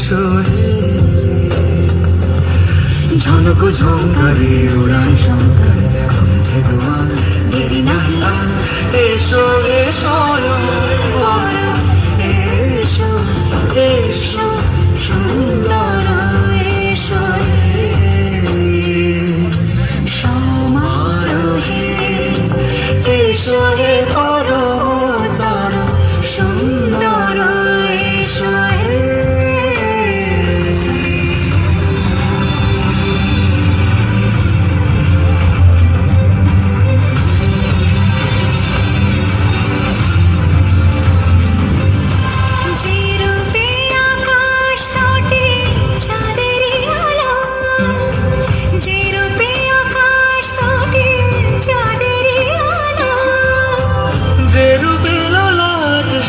এসো হে ঝনক ঝঙ্কারে উড়ান শঙ্কর খুলছে দুয়ার দেরি নাহি আর এসো এসো এসো এসো সুন্দর এসো হে সমারোহে এসো হে পরমতর সুন্দর এসো হে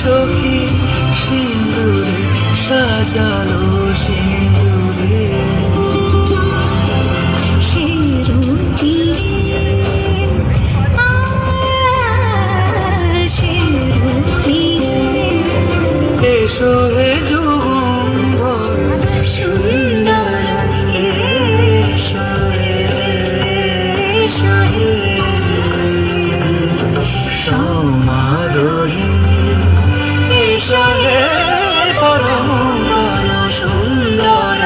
সখী সিঁদুরে সাজালো সিঁদুরে এসো হে যুগন্ধর সুন্দর এসো এসো হে সমারোহে এসো হে পরম সুন্দর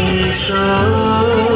এসো।